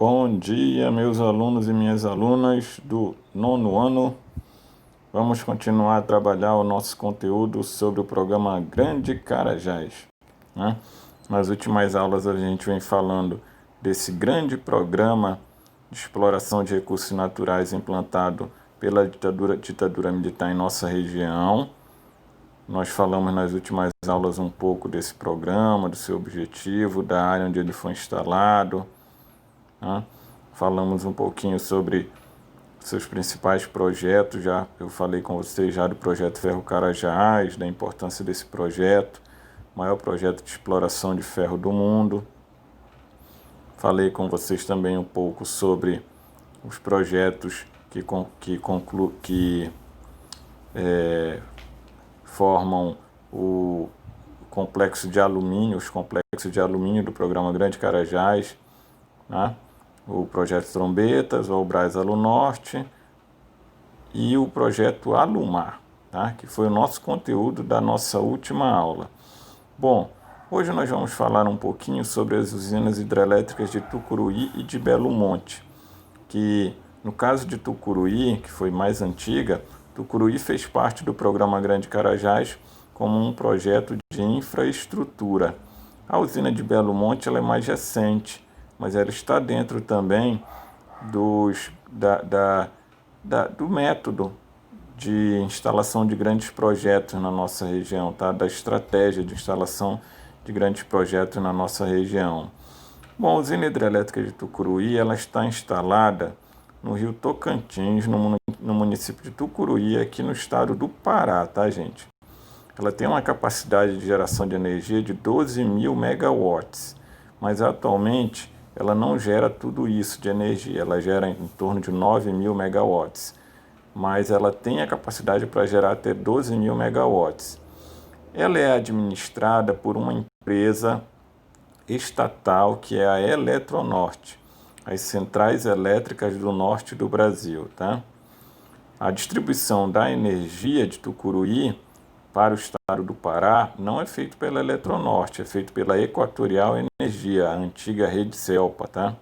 Bom dia, meus alunos e minhas alunas do nono ano. Vamos continuar a trabalhar o nosso conteúdo sobre o programa Grande Carajás, né? Nas últimas aulas a gente vem falando desse grande programa de exploração de recursos naturais implantado pela ditadura militar em nossa região. Nós falamos nas últimas aulas um pouco desse programa, do seu objetivo, da área onde ele foi instalado, né? Falamos um pouquinho sobre seus principais projetos. Já eu falei com vocês já do projeto Ferro Carajás, da importância desse projeto, maior projeto de exploração de ferro do mundo. Falei com vocês também um pouco sobre os projetos que formam o complexo de alumínio, os complexos de alumínio do programa Grande Carajás, né? O projeto Trombetas, o Albras Alunorte e o projeto Alumar, tá? Que foi o nosso conteúdo da nossa última aula. Bom, hoje nós vamos falar um pouquinho sobre as usinas hidrelétricas de Tucuruí e de Belo Monte, que no caso de Tucuruí, que foi mais antiga, Tucuruí fez parte do programa Grande Carajás como um projeto de infraestrutura. A usina de Belo Monte ela é mais recente, mas ela está dentro também do método de instalação de grandes projetos na nossa região, tá? Da estratégia de instalação de grandes projetos na nossa região. Bom, a usina hidrelétrica de Tucuruí ela está instalada no Rio Tocantins, no município de Tucuruí, aqui no estado do Pará, tá, gente? Ela tem uma capacidade de geração de energia de 12.000 megawatts, mas atualmente ela não gera tudo isso de energia, ela gera em torno de 9.000 megawatts, mas ela tem a capacidade para gerar até 12.000 megawatts. Ela é administrada por uma empresa estatal que é a Eletronorte, as Centrais Elétricas do Norte do Brasil, tá? A distribuição da energia de Tucuruí para o estado do Pará não é feito pela Eletronorte, é feito pela Equatorial Energia, a antiga rede Celpa, tá?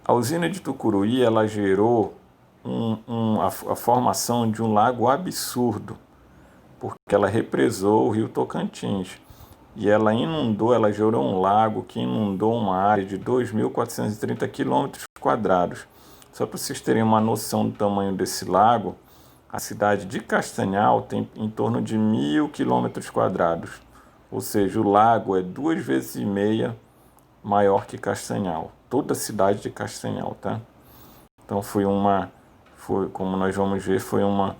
A usina de Tucuruí ela gerou a formação de um lago absurdo, porque ela represou o rio Tocantins. E ela gerou um lago que inundou uma área de 2.430 quilômetros quadrados. Só para vocês terem uma noção do tamanho desse lago, a cidade de Castanhal tem em torno de 1.000 quilômetros quadrados. Ou seja, o lago é 2,5 vezes maior que Castanhal. Toda a cidade de Castanhal, tá? Então como nós vamos ver, foi uma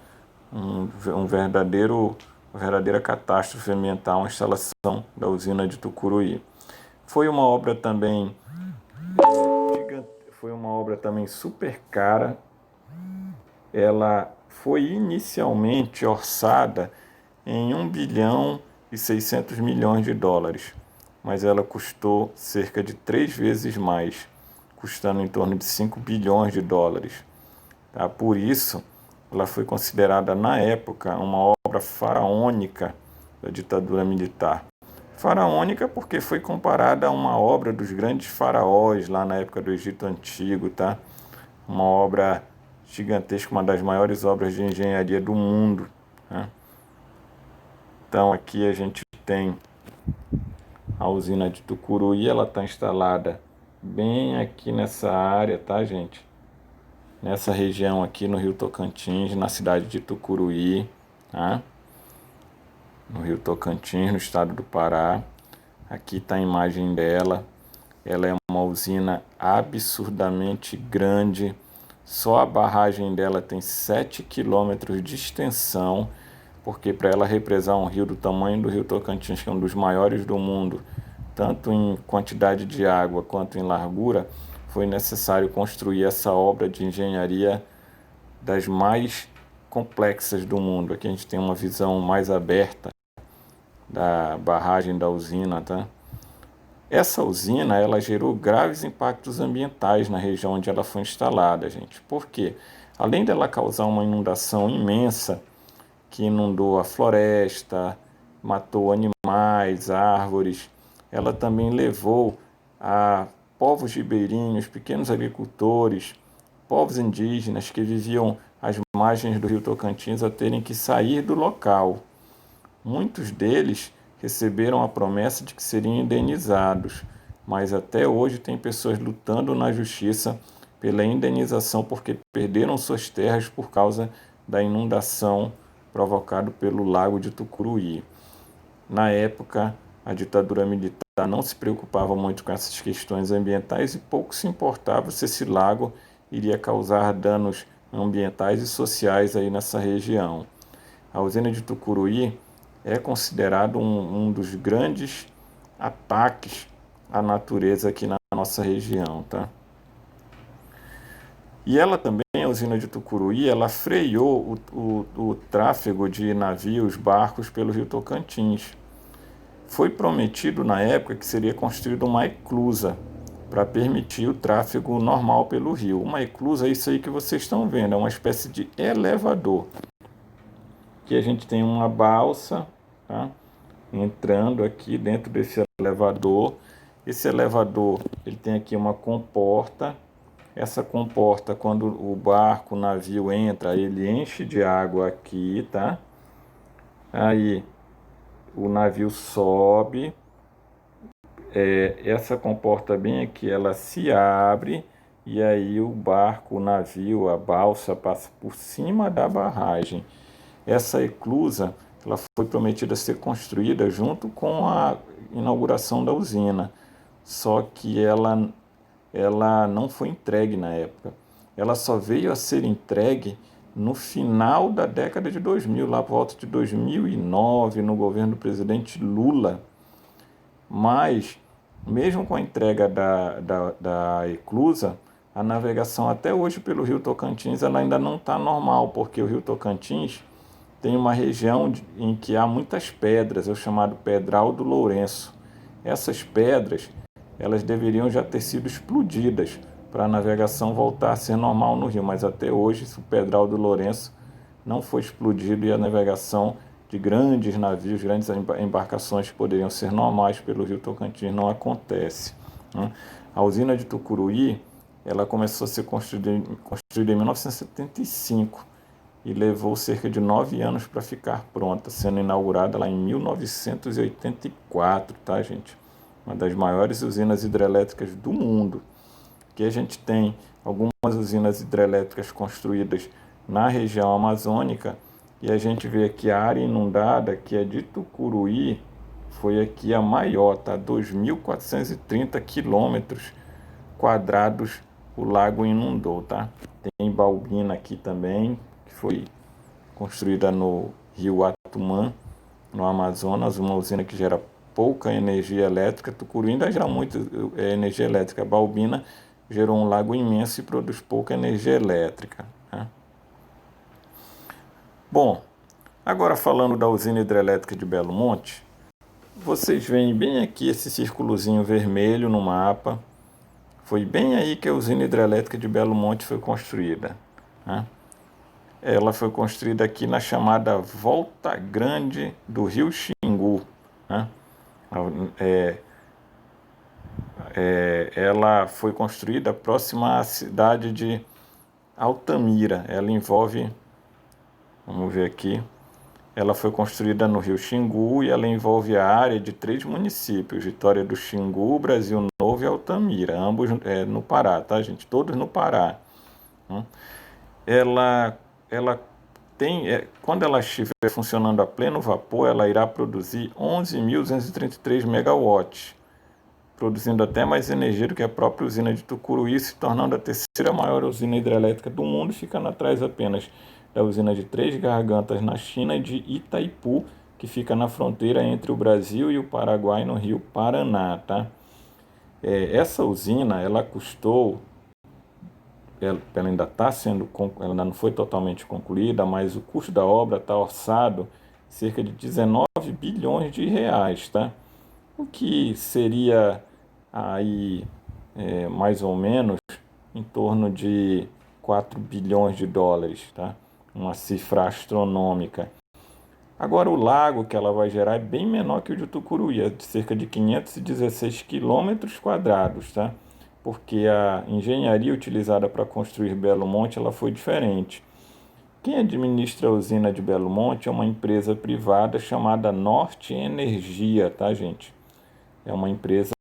verdadeira catástrofe ambiental a instalação da usina de Tucuruí. Foi uma obra também super cara. Ela foi inicialmente orçada em 1,6 bilhão, mas ela custou cerca de 3 vezes mais, custando em torno de 5 bilhões de dólares. Tá? Por isso, ela foi considerada, na época, uma obra faraônica da ditadura militar. Faraônica porque foi comparada a uma obra dos grandes faraós lá na época do Egito Antigo, tá? Uma obra gigantesca, uma das maiores obras de engenharia do mundo, né? Então aqui a gente tem a usina de Tucuruí, ela está instalada bem aqui nessa área, tá, gente? Nessa região aqui no Rio Tocantins, na cidade de Tucuruí, tá? No Rio Tocantins, no estado do Pará. Aqui está a imagem dela. Ela é uma usina absurdamente grande. Só a barragem dela tem 7 quilômetros de extensão, porque para ela represar um rio do tamanho do Rio Tocantins, que é um dos maiores do mundo, tanto em quantidade de água quanto em largura, foi necessário construir essa obra de engenharia das mais complexas do mundo. Aqui a gente tem uma visão mais aberta da barragem da usina, tá? Essa usina, ela gerou graves impactos ambientais na região onde ela foi instalada, gente. Por quê? Além dela causar uma inundação imensa, que inundou a floresta, matou animais, árvores, ela também levou a povos ribeirinhos, pequenos agricultores, povos indígenas que viviam às margens do rio Tocantins a terem que sair do local. Muitos deles receberam a promessa de que seriam indenizados, mas até hoje tem pessoas lutando na justiça pela indenização porque perderam suas terras por causa da inundação provocada pelo lago de Tucuruí. Na época, a ditadura militar não se preocupava muito com essas questões ambientais e pouco se importava se esse lago iria causar danos ambientais e sociais aí nessa região. A usina de Tucuruí é considerado um dos grandes ataques à natureza aqui na nossa região, tá? E ela também, a usina de Tucuruí, ela freou o tráfego de navios, barcos pelo rio Tocantins. Foi prometido na época que seria construída uma eclusa para permitir o tráfego normal pelo rio. Uma eclusa é isso aí que vocês estão vendo, é uma espécie de elevador. Aqui a gente tem uma balsa, tá? Entrando aqui dentro desse elevador. Esse elevador ele tem aqui uma comporta. Essa comporta, quando o barco, o navio entra, ele enche de água aqui, tá? Aí o navio sobe, essa comporta bem aqui, ela se abre e aí o barco, o navio, a balsa passa por cima da barragem. Essa eclusa, ela foi prometida ser construída junto com a inauguração da usina, só que ela não foi entregue na época. Ela só veio a ser entregue no final da década de 2000, lá por volta de 2009, no governo do presidente Lula. Mas, mesmo com a entrega da eclusa, a navegação até hoje pelo rio Tocantins ela ainda não está normal, porque o rio Tocantins tem uma região em que há muitas pedras, é o chamado Pedral do Lourenço. Essas pedras elas deveriam já ter sido explodidas para a navegação voltar a ser normal no rio, mas até hoje o Pedral do Lourenço não foi explodido e a navegação de grandes navios, grandes embarcações que poderiam ser normais pelo rio Tocantins não acontece. A usina de Tucuruí ela começou a ser construída em 1975 e levou cerca de 9 anos para ficar pronta, sendo inaugurada lá em 1984, tá, gente? Uma das maiores usinas hidrelétricas do mundo. Aqui a gente tem algumas usinas hidrelétricas construídas na região amazônica e a gente vê aqui a área inundada, que é de Tucuruí, foi aqui a maior, tá? 2.430 quilômetros quadrados o lago inundou, tá? Tem Balbina aqui também, que foi construída no rio Atumã, no Amazonas, uma usina que gera pouca energia elétrica. Tucuruí ainda gera muita energia elétrica. Balbina gerou um lago imenso e produz pouca energia elétrica, né? Bom, agora falando da usina hidrelétrica de Belo Monte, vocês veem bem aqui esse círculozinho vermelho no mapa. Foi bem aí que a usina hidrelétrica de Belo Monte foi construída, né? Ela foi construída aqui na chamada Volta Grande do Rio Xingu, né? Ela foi construída próxima à cidade de Altamira. Ela envolve, vamos ver aqui, ela foi construída no Rio Xingu e ela envolve a área de 3 municípios, Vitória do Xingu, Brasil Novo e Altamira, ambos no Pará, tá, gente? Todos no Pará. Ela tem, quando ela estiver funcionando a pleno vapor, ela irá produzir 11.233 megawatts, produzindo até mais energia do que a própria usina de Tucuruí, se tornando a terceira maior usina hidrelétrica do mundo, ficando atrás apenas da usina de Três Gargantas na China e de Itaipu, que fica na fronteira entre o Brasil e o Paraguai, no rio Paraná, tá? Essa usina, ela custou, ela ainda está sendo, ela ainda não foi totalmente concluída, mas o custo da obra está orçado cerca de 19 bilhões de reais, tá? O que seria aí mais ou menos em torno de 4 bilhões de dólares, tá? Uma cifra astronômica. Agora o lago que ela vai gerar é bem menor que o de Tucuruí, é de cerca de 516 quilômetros quadrados, tá? porque a engenharia utilizada para construir Belo Monte ela foi diferente. Quem administra a usina de Belo Monte é uma empresa privada chamada Norte Energia, tá, gente? É uma empresa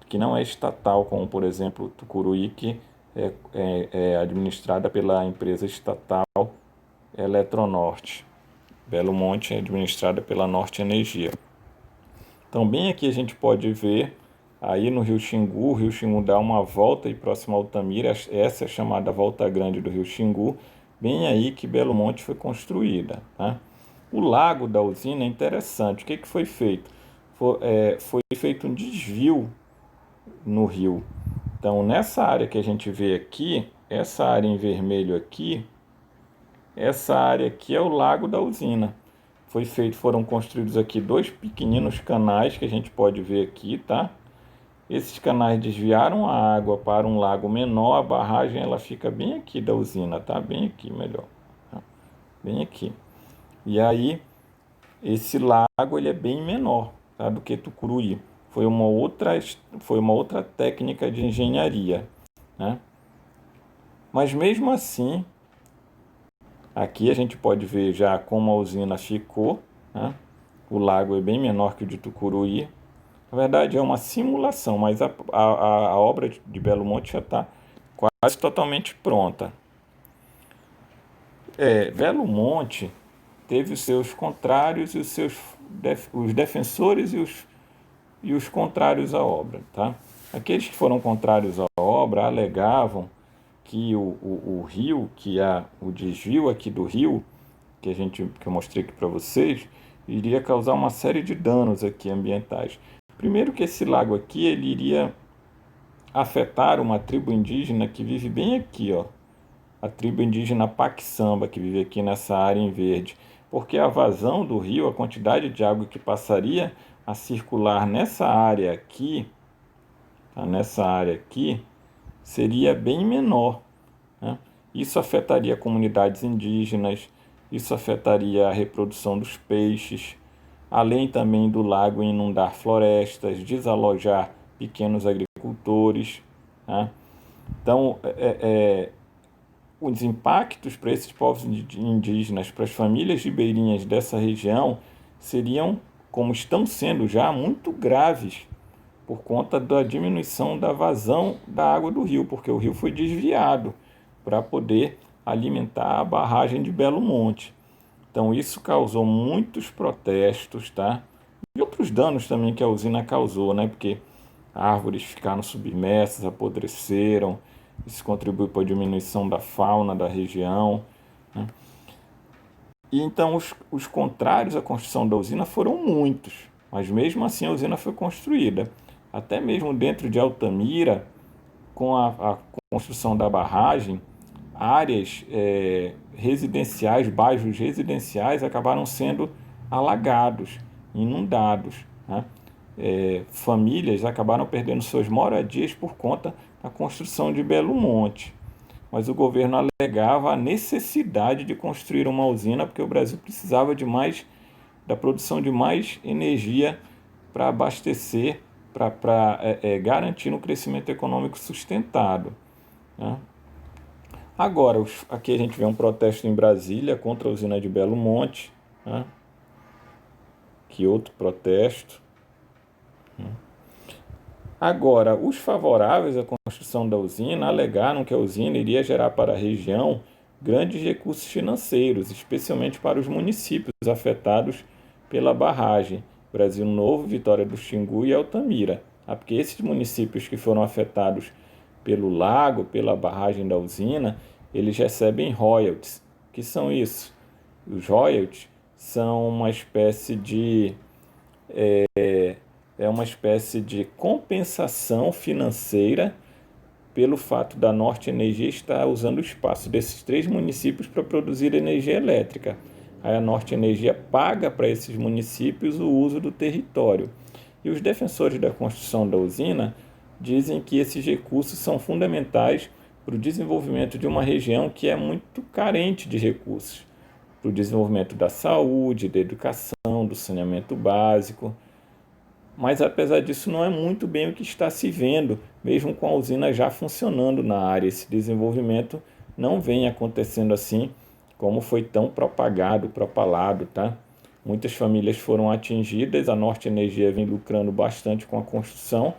que não é estatal, como por exemplo Tucuruí, que é administrada pela empresa estatal Eletronorte. Belo Monte é administrada pela Norte Energia. Então, bem aqui a gente pode ver, aí no Rio Xingu, o Rio Xingu dá uma volta e próximo a Altamira, essa é chamada Volta Grande do Rio Xingu, bem aí que Belo Monte foi construída. O lago da usina é interessante. O que foi feito? Foi feito um desvio no rio. Então, nessa área que a gente vê aqui, essa área em vermelho aqui, essa área aqui é o lago da usina. Foram construídos aqui dois pequeninos canais que a gente pode ver aqui, tá? Esses canais desviaram a água para um lago menor, a barragem ela fica bem aqui da usina, tá? Bem aqui, melhor. Tá? Bem aqui. E aí, esse lago ele é bem menor, tá? Do que Tucuruí. Foi uma outra técnica de engenharia, né? Mas mesmo assim, aqui a gente pode ver já como a usina ficou, né? O lago é bem menor que o de Tucuruí. Na verdade é uma simulação, mas a obra de Belo Monte já está quase totalmente pronta. Belo Monte teve os seus contrários e os defensores e os contrários à obra, tá? Aqueles que foram contrários à obra alegavam que o rio, o desvio aqui do rio, que eu mostrei aqui para vocês, iria causar uma série de danos aqui ambientais. Primeiro que esse lago aqui, ele iria afetar uma tribo indígena que vive bem aqui, ó. A tribo indígena Paquissamba, que vive aqui nessa área em verde. Porque a vazão do rio, a quantidade de água que passaria a circular nessa área aqui, tá? Nessa área aqui, seria bem menor, né? Isso afetaria comunidades indígenas, isso afetaria a reprodução dos peixes, além também do lago inundar florestas, desalojar pequenos agricultores, né? Então, os impactos para esses povos indígenas, para as famílias ribeirinhas dessa região, seriam, como estão sendo já, muito graves por conta da diminuição da vazão da água do rio, porque o rio foi desviado para poder alimentar a barragem de Belo Monte. Então isso causou muitos protestos, tá? E outros danos também que a usina causou, né? Porque árvores ficaram submersas, apodreceram, isso contribui para a diminuição da fauna da região, né? E então os contrários à construção da usina foram muitos, mas mesmo assim a usina foi construída. Até mesmo dentro de Altamira, com a construção da barragem, áreas residenciais, bairros residenciais acabaram sendo alagados, inundados, né? Famílias acabaram perdendo suas moradias por conta da construção de Belo Monte. Mas o governo alegava a necessidade de construir uma usina porque o Brasil precisava da produção de mais energia para abastecer, para garantir um crescimento econômico sustentado, né? Agora, aqui a gente vê um protesto em Brasília contra a usina de Belo Monte, né? Que outro protesto, né? Agora, os favoráveis à construção da usina alegaram que a usina iria gerar para a região grandes recursos financeiros, especialmente para os municípios afetados pela barragem, Brasil Novo, Vitória do Xingu e Altamira. Porque esses municípios que foram afetados pelo lago, pela barragem da usina, eles recebem royalties. O que são isso? Os royalties são uma espécie de uma espécie de compensação financeira pelo fato da Norte Energia estar usando o espaço desses três municípios para produzir energia elétrica. Aí a Norte Energia paga para esses municípios o uso do território. E os defensores da construção da usina dizem que esses recursos são fundamentais para o desenvolvimento de uma região que é muito carente de recursos, para o desenvolvimento da saúde, da educação, do saneamento básico. Mas apesar disso, não é muito bem o que está se vendo, mesmo com a usina já funcionando na área. Esse desenvolvimento não vem acontecendo assim como foi tão propalado, tá? Muitas famílias foram atingidas, a Norte Energia vem lucrando bastante com a construção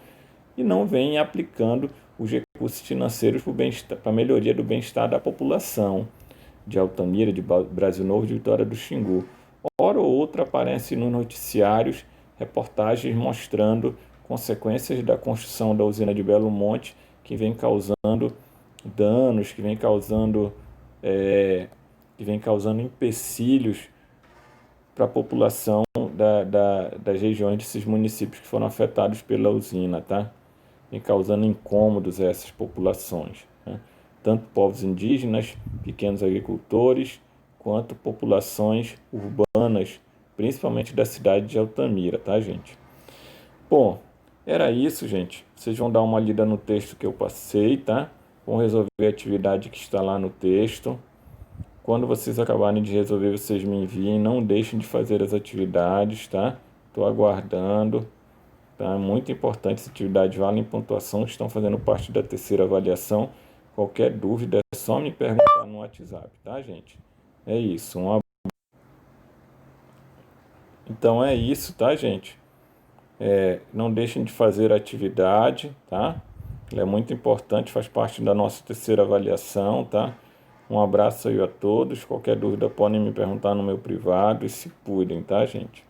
e não vem aplicando os recursos financeiros para a melhoria do bem-estar da população de Altamira, de Brasil Novo, de Vitória do Xingu. Hora ou outra aparece nos noticiários reportagens mostrando consequências da construção da usina de Belo Monte, que vem causando danos, que vem causando empecilhos para a população das regiões desses municípios que foram afetados pela usina, tá? Vem causando incômodos a essas populações, né? Tanto povos indígenas, pequenos agricultores, quanto populações urbanas, principalmente da cidade de Altamira, tá, gente? Bom, era isso, gente. Vocês vão dar uma lida no texto que eu passei, tá? Vão resolver a atividade que está lá no texto. Quando vocês acabarem de resolver, vocês me enviem. Não deixem de fazer as atividades, tá? Estou aguardando. Tá? Muito importante, essa atividade vale em pontuação, estão fazendo parte da terceira avaliação. Qualquer dúvida é só me perguntar no WhatsApp, tá, gente? É isso. Então é isso, tá, gente? Não deixem de fazer a atividade, tá? Ela é muito importante, faz parte da nossa terceira avaliação, tá? Um abraço aí a todos. Qualquer dúvida podem me perguntar no meu privado e se cuidem, tá, gente?